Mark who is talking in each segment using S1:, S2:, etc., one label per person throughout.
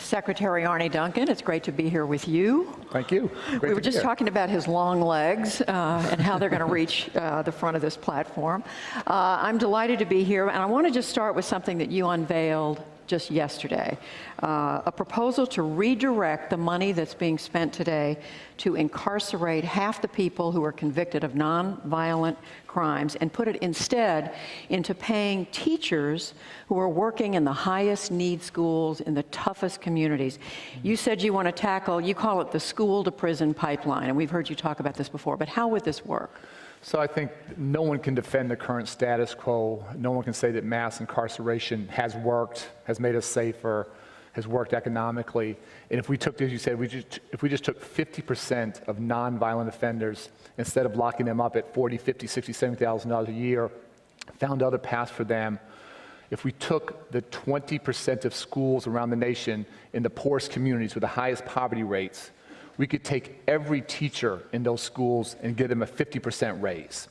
S1: Secretary Arne Duncan, it's great to be here with you.
S2: Thank you.
S1: We were just talking about his long legs and how they're going to reach the front of this platform. I'm delighted to be here, and I want to just start with something that you unveiled just yesterday, a proposal to redirect the money that's being spent today to incarcerate half the people who are convicted of nonviolent crimes and put it instead into paying teachers who are working in the highest need schools in the toughest communities. You said you want to tackle, you call it the school to prison pipeline, and we've heard you talk about this before, but how would this work?
S2: So I think no one can defend the current status quo. No one can say that mass incarceration has worked, has made us safer, has worked economically. And if we took, as you said, if we just took 50% of nonviolent offenders, instead of locking them up at $40,000, $50,000, $60,000, $70,000 a year, found other paths for them, if we took the 20% of schools around the nation in the poorest communities with the highest poverty rates, we could take every teacher in those schools and give them a 50% raise.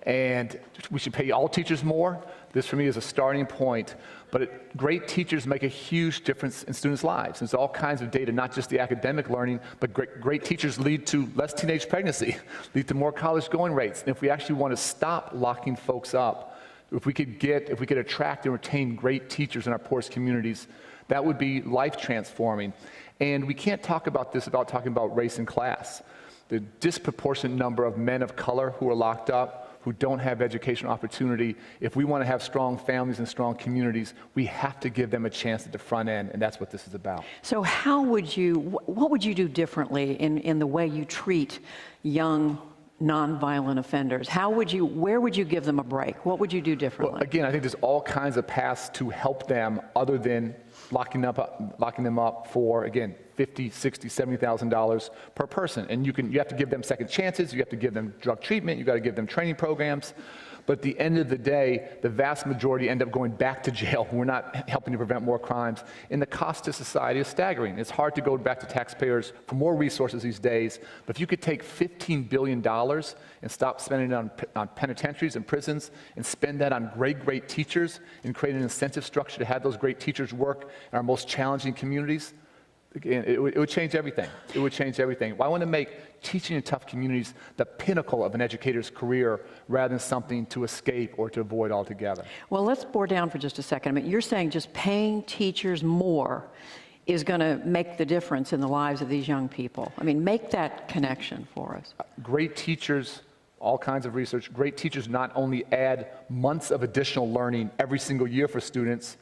S2: And we should pay all teachers more. This for me is a starting point, but great teachers make a huge difference in students' lives. There's all kinds of data, not just the academic learning, but great teachers lead to less teenage pregnancy, lead to more college going rates. And if we actually want to stop locking folks up, if we could attract and retain great teachers in our poorest communities, that would be life transforming. And we can't talk about this without talking about race and class. The disproportionate number of men of color who are locked up, who don't have educational opportunity. If we want to have strong families and strong communities, we have to give them a chance at the front end, and that's what this is about.
S1: So what would you do differently in the way you treat young nonviolent offenders? Where would you give them a break? What would you do differently?
S2: Well, again, I think there's all kinds of paths to help them other than locking them up for, again, $50,000, $60,000, $70,000 per person. And you have to give them second chances, you have to give them drug treatment, you got to give them training programs. But at the end of the day, the vast majority end up going back to jail. We're not helping to prevent more crimes. And the cost to society is staggering. It's hard to go back to taxpayers for more resources these days. But if you could take $15 billion and stop spending it on penitentiaries and prisons and spend that on great teachers and create an incentive structure to have those great teachers work in our most challenging communities, again, it would change everything. It would change everything. Well, I want to make teaching in tough communities the pinnacle of an educator's career rather than something to escape or to avoid altogether.
S1: Well, let's bore down for just a second. I mean, you're saying just paying teachers more is going to make the difference in the lives of these young people. I mean, make that connection for us. Great
S2: teachers, all kinds of research, great teachers not only add months of additional learning every single year for students.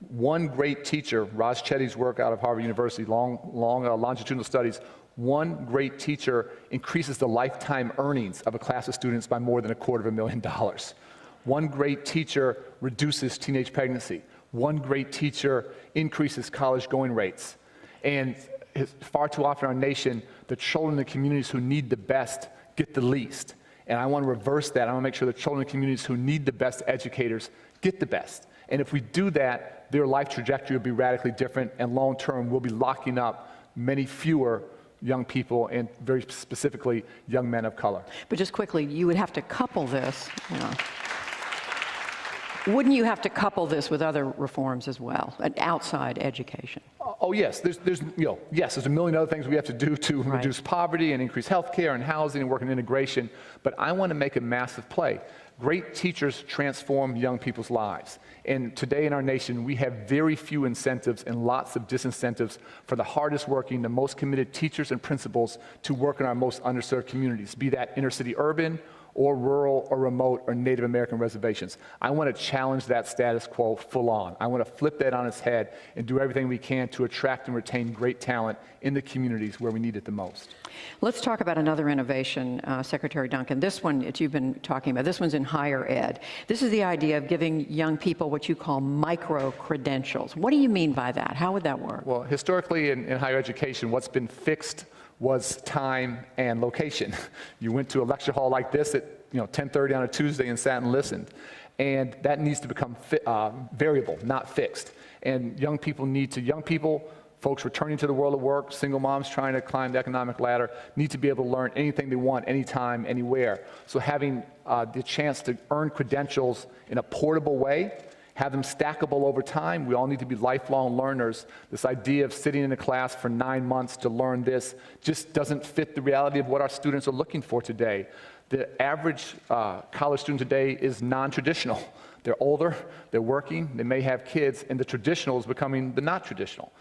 S2: One great teacher, Raj Chetty's work out of Harvard University, longitudinal studies, one great teacher increases the lifetime earnings of a class of students by more than $250,000. One great teacher reduces teenage pregnancy. One great teacher increases college going rates. And far too often in our nation, the children in the communities who need the best get the least. And I want to reverse that. I want to make sure the children in the communities who need the best educators get the best. And if we do that, their life trajectory will be radically different, and long-term, we'll be locking up many fewer young people, and very specifically, young men of color.
S1: But just quickly, you would have to couple this, wouldn't you have to couple this with other reforms as well, outside education?
S2: Oh yes, there's a million other things we have to do to reduce poverty and increase health care and housing and work in integration, but I want to make a massive play. Great teachers transform young people's lives. And today in our nation, we have very few incentives and lots of disincentives for the hardest working, the most committed teachers and principals to work in our most underserved communities, be that inner city urban or rural or remote or Native American reservations. I want to challenge that status quo full on. I want to flip that on its head and do everything we can to attract and retain great talent in the communities where we need it the most.
S1: Let's talk about another innovation, Secretary Duncan. This one that you've been talking about, this one's in higher ed. This is the idea of giving young people what you call micro-credentials. What do you mean by that? How would that work?
S2: Well, historically in higher education, what's been fixed was time and location. You went to a lecture hall like this at 10:30 on a Tuesday and sat and listened. And that needs to become variable, not fixed. And young people, folks returning to the world of work, single moms trying to climb the economic ladder, need to be able to learn anything they want, anytime, anywhere. So having the chance to earn credentials in a portable way, have them stackable over time. We all need to be lifelong learners. This idea of sitting in a class for 9 months to learn this just doesn't fit the reality of what our students are looking for today. The average college student today is non-traditional. They're older, they're working, they may have kids, and the traditional is becoming the not traditional.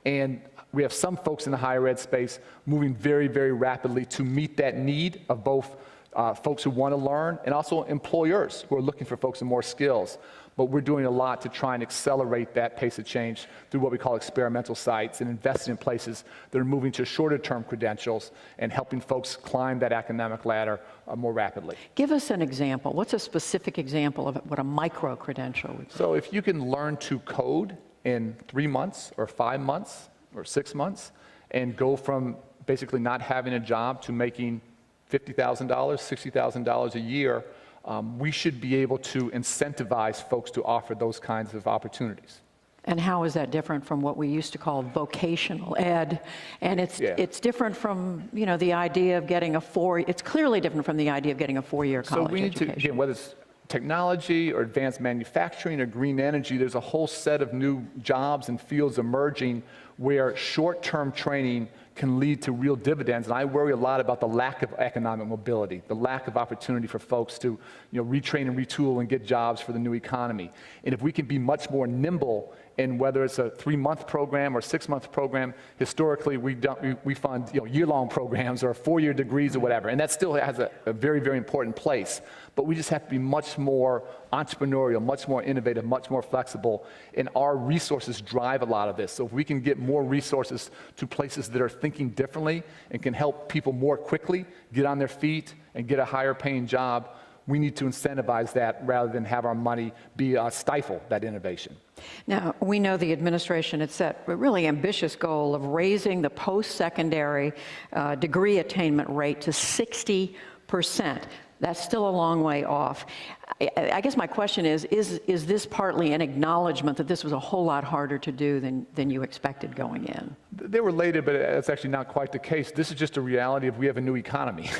S2: And we have some folks in the higher ed space moving very, very rapidly to meet that need of both folks who want to learn and also employers who are looking for folks with more skills. But we're doing a lot to try and accelerate that pace of change through what we call experimental sites and investing in places that are moving to shorter term credentials and helping folks climb that academic ladder more rapidly.
S1: Give us an example. What's a specific example of what a micro credential would be?
S2: So if you can learn to code in 3 months or 5 months or 6 months and go from basically not having a job to making $50,000, $60,000 a year, we should be able to incentivize folks to offer those kinds of opportunities.
S1: And how is that different from what we used to call vocational ed? And it's different from, you know, the idea of getting it's clearly different from the idea of getting a 4-year college education.
S2: So we need to, again, whether it's technology or advanced manufacturing or green energy, there's a whole set of new jobs and fields emerging where short-term training can lead to real dividends. And I worry a lot about the lack of economic mobility, the lack of opportunity for folks to, you know, retrain and retool and get jobs for the new economy. And if we can be much more nimble in whether it's a 3-month program or 6-month program, historically we fund, you know, year-long programs or 4-year degrees or whatever, and that still has a very, very important place. But we just have to be much more entrepreneurial, much more innovative, much more flexible, and our resources drive a lot of this. So if we can get more resources to places that are thinking differently and can help people more quickly get on their feet and get a higher paying job, we need to incentivize that rather than have our money be stifle that innovation.
S1: Now, we know the administration had set a really ambitious goal of raising the post-secondary degree attainment rate to 60%. That's still a long way off. I guess my question is this partly an acknowledgement that this was a whole lot harder to do than you expected going in?
S2: They're related, but it's actually not quite the case. This is just a reality of we have a new economy.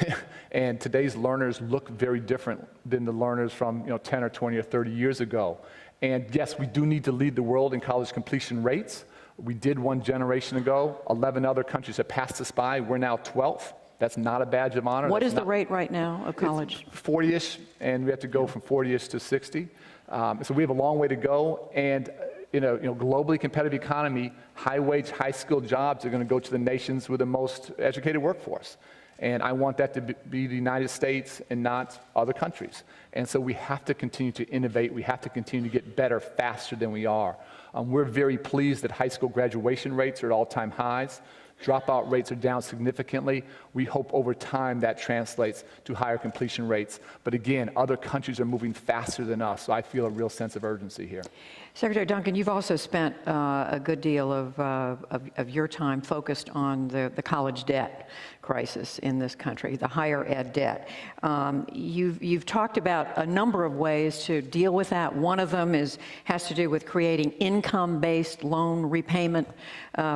S2: And today's learners look very different than the learners from 10 or 20 or 30 years ago. And yes, we do need to lead the world in college completion rates. We did one generation ago. 11 other countries have passed us by. We're now 12th. That's not a badge of honor.
S1: What is the rate right now of college?
S2: 40-ish, and we have to go from 40-ish to 60. So we have a long way to go. And in a globally competitive economy, high-wage, high-skilled jobs are going to go to the nations with the most educated workforce. And I want that to be the United States and not other countries. And so we have to continue to innovate. We have to continue to get better faster than we are. We're very pleased that high school graduation rates are at all-time highs. Dropout rates are down significantly. We hope over time that translates to higher completion rates. But again, other countries are moving faster than us, so I feel a real sense of urgency here.
S1: Secretary Duncan, you've also spent a good deal of your time focused on the college debt crisis in this country, the higher ed debt. You've talked about a number of ways to deal with that. One of them has to do with creating income-based loan repayment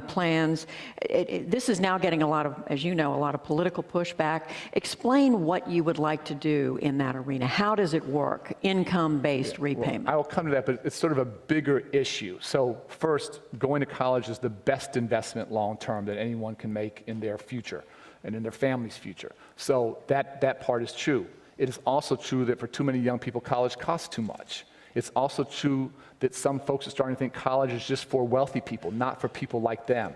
S1: plans. This is now getting a lot of, as you know, a lot of political pushback. Explain what you would like to do in that arena. How does it work, income-based repayment?
S2: Well, I will come to that, but it's sort of a bigger issue. So first, going to college is the best investment long-term that anyone can make in their future and in their family's future. So that part is true. It is also true that for too many young people, college costs too much. It's also true that some folks are starting to think college is just for wealthy people, not for people like them.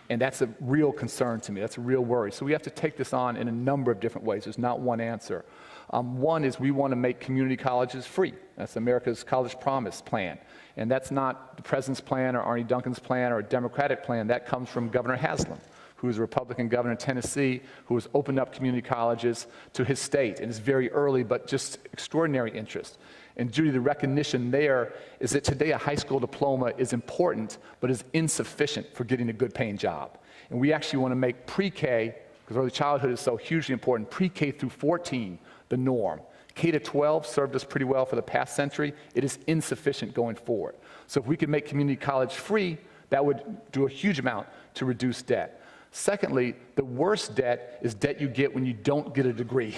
S2: And that's a real concern to me. That's a real worry. So we have to take this on in a number of different ways. There's not one answer. One is we want to make community colleges free. That's America's College Promise plan. And that's not the President's plan or Arne Duncan's plan or a Democratic plan. That comes from Governor Haslam, who's a Republican governor in Tennessee, who has opened up community colleges to his state. And it's very early, but just extraordinary interest. And Judy, the recognition there is that today a high school diploma is important, but is insufficient for getting a good paying job. And we actually want to make pre-K, because early childhood is so hugely important, pre-K through 14 the norm. K-12 served us pretty well for the past century. It is insufficient going forward. So if we could make community college free, that would do a huge amount to reduce debt. Secondly, the worst debt is debt you get when you don't get a degree.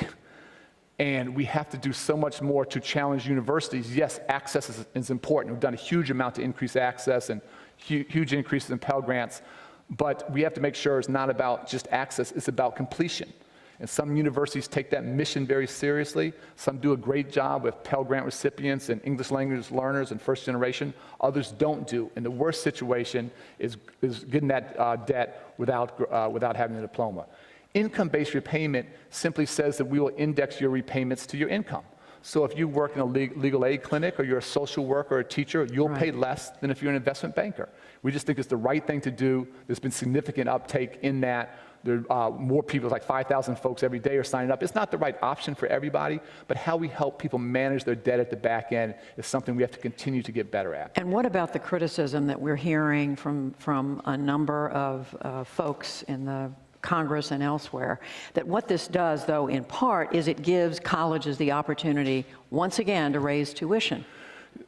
S2: And we have to do so much more to challenge universities. Yes, access is important. We've done a huge amount to increase access and huge increases in Pell Grants. But we have to make sure it's not about just access, it's about completion. And some universities take that mission very seriously. Some do a great job with Pell Grant recipients and English language learners and first generation. Others don't do. And the worst situation is getting that debt without having a diploma. Income-based repayment simply says that we will index your repayments to your income. So if you work in a legal aid clinic or you're a social worker or a teacher, you'll pay less than if you're an investment banker. We just think it's the right thing to do. There's been significant uptake in that. There are more people, like 5,000 folks every day are signing up. It's not the right option for everybody, but how we help people manage their debt at the back end is something we have to continue to get better at.
S1: And what about the criticism that we're hearing from a number of folks in the Congress and elsewhere, that what this does, though, in part, is it gives colleges the opportunity, once again, to raise tuition?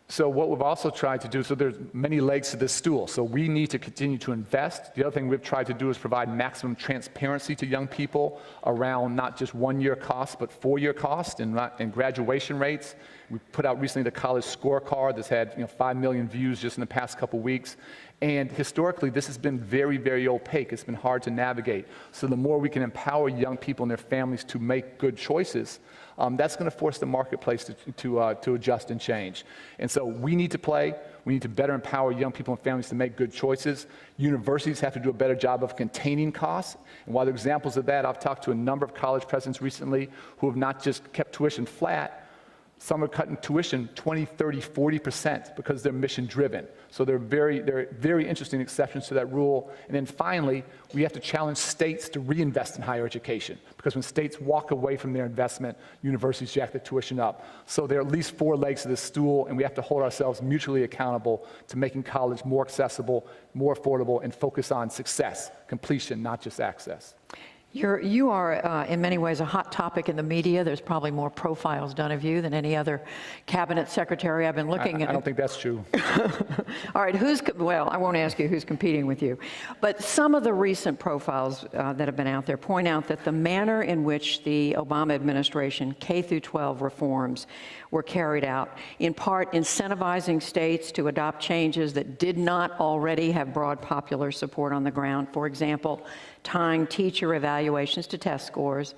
S2: So what we've also tried to do, so there's many legs to this stool, so we need to continue to invest. The other thing we've tried to do is provide maximum transparency to young people around not just one-year costs, but four-year costs and graduation rates. We put out recently the college scorecard that's had 5 million views just in the past couple weeks. And historically, this has been very, very opaque. It's been hard to navigate. So the more we can empower young people and their families to make good choices, that's going to force the marketplace to adjust and change. And so we need to play. We need to better empower young people and families to make good choices. Universities have to do a better job of containing costs. And while there are examples of that, I've talked to a number of college presidents recently who have not just kept tuition flat, some are cutting tuition 20, 30, 40% because they're mission driven. So they're very interesting exceptions to that rule. And then finally, we have to challenge states to reinvest in higher education, because when states walk away from their investment, universities jack the tuition up. So there are at least four legs to this stool, and we have to hold ourselves mutually accountable to making college more accessible, more affordable, and focus on success, completion, not just access.
S1: You are, in many ways, a hot topic in the media. There's probably more profiles done of you than any other cabinet secretary. I've been looking at.
S2: I don't think that's true.
S1: All right, well, I won't ask you who's competing with you. But some of the recent profiles that have been out there point out that the manner in which the Obama administration K12 reforms were carried out, in part incentivizing states to adopt changes that did not already have broad popular support on the ground. For example, tying teacher evaluations to test scores,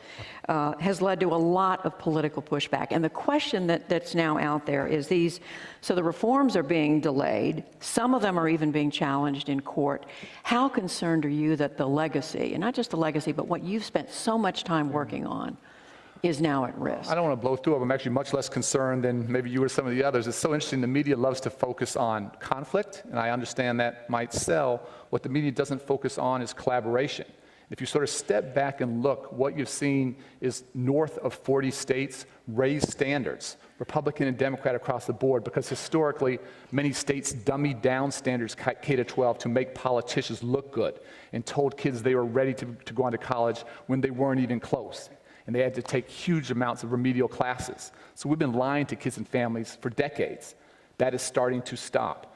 S1: has led to a lot of political pushback. And the question that's now out there is so the reforms are being delayed, some of them are even being challenged in court. How concerned are you that the legacy, and not just the legacy, but what you've spent so much time working on, is now at risk?
S2: I don't want to blow through it. I'm actually much less concerned than maybe you or some of the others. It's so interesting. The media loves to focus on conflict, and I understand that might sell. What the media doesn't focus on is collaboration. If you sort of step back and look, what you've seen is north of 40 states raise standards, Republican and Democrat across the board, because historically, many states dummied down standards K-12 to make politicians look good and told kids they were ready to go on to college when they weren't even close. And they had to take huge amounts of remedial classes. So we've been lying to kids and families for decades. That is starting to stop.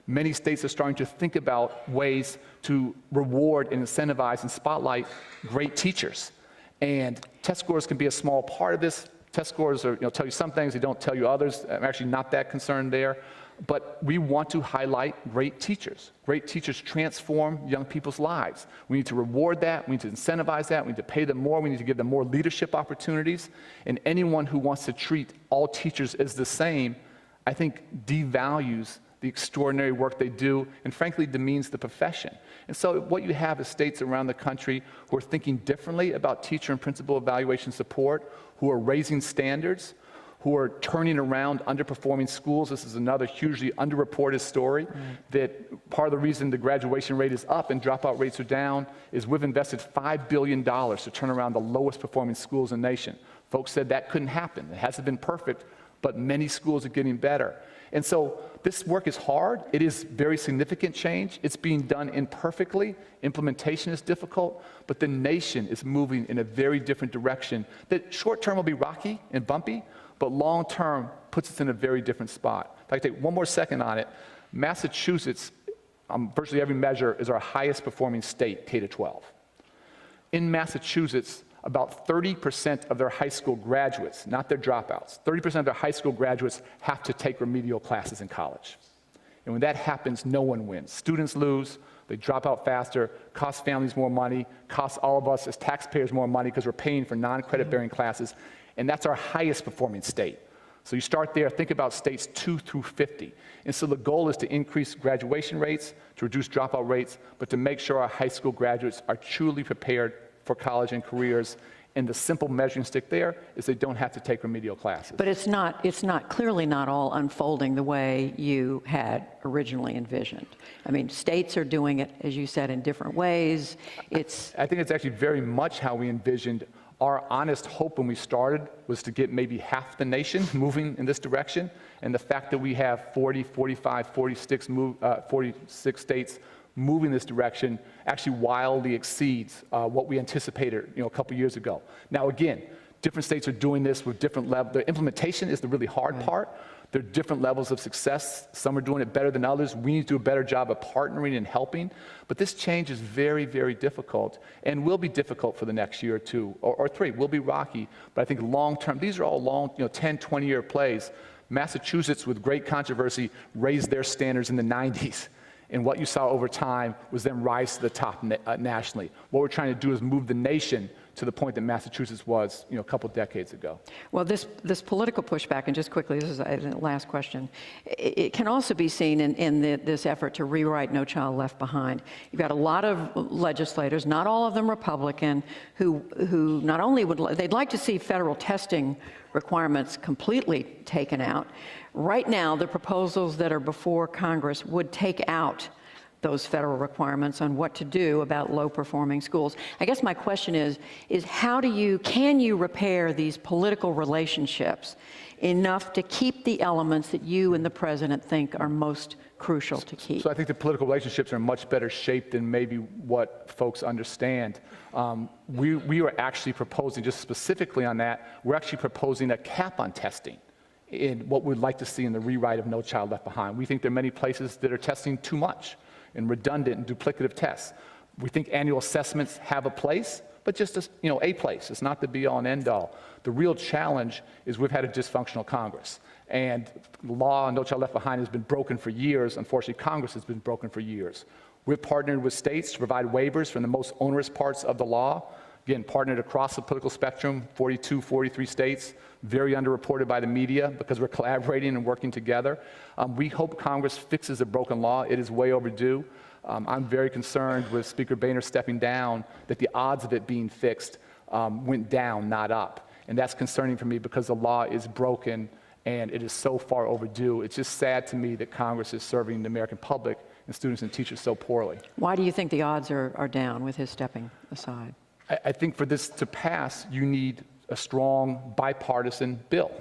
S2: Many states are starting to think about ways to reward and incentivize and spotlight great teachers. And test scores can be a small part of this. Test scores tell you some things, they don't tell you others. I'm actually not that concerned there. But we want to highlight great teachers. Great teachers transform young people's lives. We need to reward that. We need to incentivize that. We need to pay them more. We need to give them more leadership opportunities. And anyone who wants to treat all teachers as the same, I think, devalues the extraordinary work they do, and frankly demeans the profession. And so what you have is states around the country who are thinking differently about teacher and principal evaluation support, who are raising standards, who are turning around underperforming schools. This is another hugely underreported story, that part of the reason the graduation rate is up and dropout rates are down is we've invested $5 billion to turn around the lowest performing schools in the nation. Folks said that couldn't happen. It hasn't been perfect, but many schools are getting better. And so this work is hard. It is very significant change. It's being done imperfectly. Implementation is difficult, but the nation is moving in a very different direction. That short term will be rocky and bumpy, but long term puts us in a very different spot. If I could take one more second on it, Massachusetts, virtually every measure, is our highest performing state, K-12. In Massachusetts, about 30% of their high school graduates, not their dropouts, 30% of their high school graduates have to take remedial classes in college. And when that happens, no one wins. Students lose, they drop out faster, costs families more money, costs all of us as taxpayers more money because we're paying for non-credit bearing classes, and that's our highest performing state. So you start there, think about states 2 through 50. And so the goal is to increase graduation rates, to reduce dropout rates, but to make sure our high school graduates are truly prepared for college and careers. And the simple measuring stick there is they don't have to take remedial classes.
S1: But it's not clearly not all unfolding the way you had originally envisioned. I mean, states are doing it, as you said, in different ways. I
S2: think it's actually very much how we envisioned. Our honest hope when we started was to get maybe half the nation moving in this direction. And the fact that we have 40, 45, 46 states moving this direction actually wildly exceeds what we anticipated a couple years ago. Now again, different states are doing this with different levels. The implementation is the really hard part. There are different levels of success. Some are doing it better than others. We need to do a better job of partnering and helping. But this change is very, very difficult and will be difficult for the next year or two, or three. Will be rocky, but I think long term, these are all long, 10, 20-year plays. Massachusetts, with great controversy, raised their standards in the 90s. And what you saw over time was them rise to the top nationally. What we're trying to do is move the nation to the point that Massachusetts was, a couple decades ago.
S1: Well, this political pushback, and just quickly, this is the last question, it can also be seen in this effort to rewrite No Child Left Behind. You've got a lot of legislators, not all of them Republican, who not only they'd like to see federal testing requirements completely taken out. Right now, the proposals that are before Congress would take out those federal requirements on what to do about low-performing schools. I guess my question is can you repair these political relationships enough to keep the elements that you and the president think are most crucial to keep?
S2: So I think the political relationships are in much better shape than maybe what folks understand. We are actually proposing, just specifically on that, we're actually proposing a cap on testing in what we'd like to see in the rewrite of No Child Left Behind. We think there are many places that are testing too much and redundant and duplicative tests. We think annual assessments have a place, but just a place. It's not the be-all and end-all. The real challenge is we've had a dysfunctional Congress, and the law on No Child Left Behind has been broken for years. Unfortunately, Congress has been broken for years. We've partnered with states to provide waivers from the most onerous parts of the law. Again, partnered across the political spectrum, 42, 43 states, very underreported by the media because we're collaborating and working together. We hope Congress fixes the broken law. It is way overdue. I'm very concerned with Speaker Boehner stepping down that the odds of it being fixed went down, not up. And that's concerning for me because the law is broken and it is so far overdue. It's just sad to me that Congress is serving the American public and students and teachers so poorly.
S1: Why do you think the odds are down with his stepping aside?
S2: I think for this to pass, you need a strong bipartisan bill.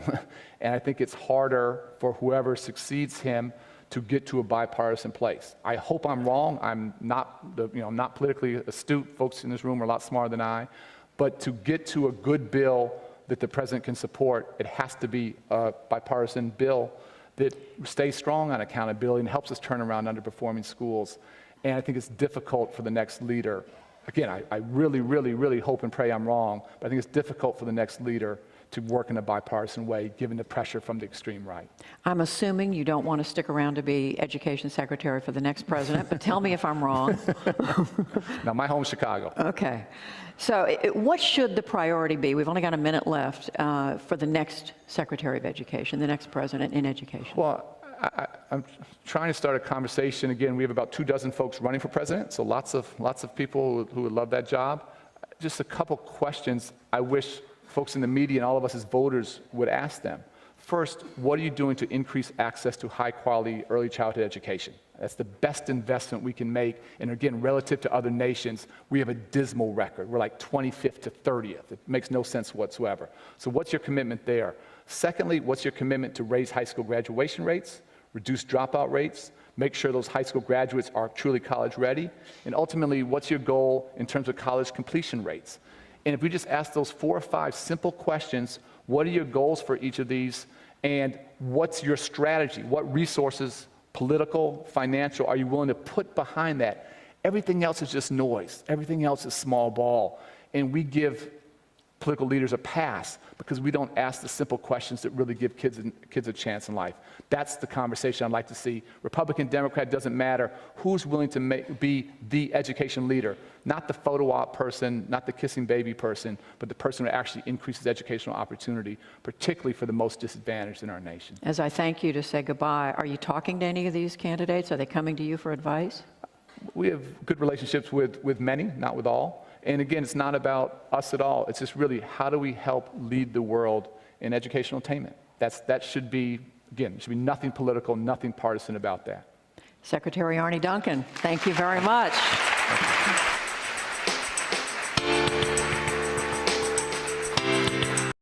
S2: And I think it's harder for whoever succeeds him to get to a bipartisan place. I hope I'm wrong. I'm not politically astute. Folks in this room are a lot smarter than I. But to get to a good bill that the president can support, it has to be a bipartisan bill that stays strong on accountability and helps us turn around underperforming schools. And I think it's difficult for the next leader. Again, I really, really, really hope and pray I'm wrong, but I think it's difficult for the next leader to work in a bipartisan way, given the pressure from the extreme right.
S1: I'm assuming you don't want to stick around to be education secretary for the next president, but tell me if I'm wrong.
S2: Now, my home's Chicago.
S1: Okay. So what should the priority be? We've only got a minute left for the next secretary of education, the next president in education.
S2: Well, I'm trying to start a conversation. Again, we have about 24 folks running for president, so lots of people who would love that job. Just a couple questions I wish folks in the media and all of us as voters would ask them. First, what are you doing to increase access to high-quality early childhood education? That's the best investment we can make. And again, relative to other nations, we have a dismal record. We're like 25th to 30th. It makes no sense whatsoever. So what's your commitment there? Secondly, what's your commitment to raise high school graduation rates, reduce dropout rates, make sure those high school graduates are truly college ready, and ultimately, what's your goal in terms of college completion rates? And if we just ask those 4 or 5 simple questions, what are your goals for each of these, and what's your strategy? What resources, political, financial, are you willing to put behind that? Everything else is just noise. Everything else is small ball. And we give political leaders a pass because we don't ask the simple questions that really give kids a chance in life. That's the conversation I'd like to see. Republican, Democrat, doesn't matter. Who's willing to be the education leader? Not the photo op person, not the kissing baby person, but the person who actually increases educational opportunity, particularly for the most disadvantaged in our nation.
S1: As I thank you to say goodbye, are you talking to any of these candidates? Are they coming to you for advice?
S2: We have good relationships with many, not with all. And again, it's not about us at all. It's just really how do we help lead the world in educational attainment? That should be, again, there should be nothing political, nothing partisan about that.
S1: Secretary Arne Duncan, thank you very much.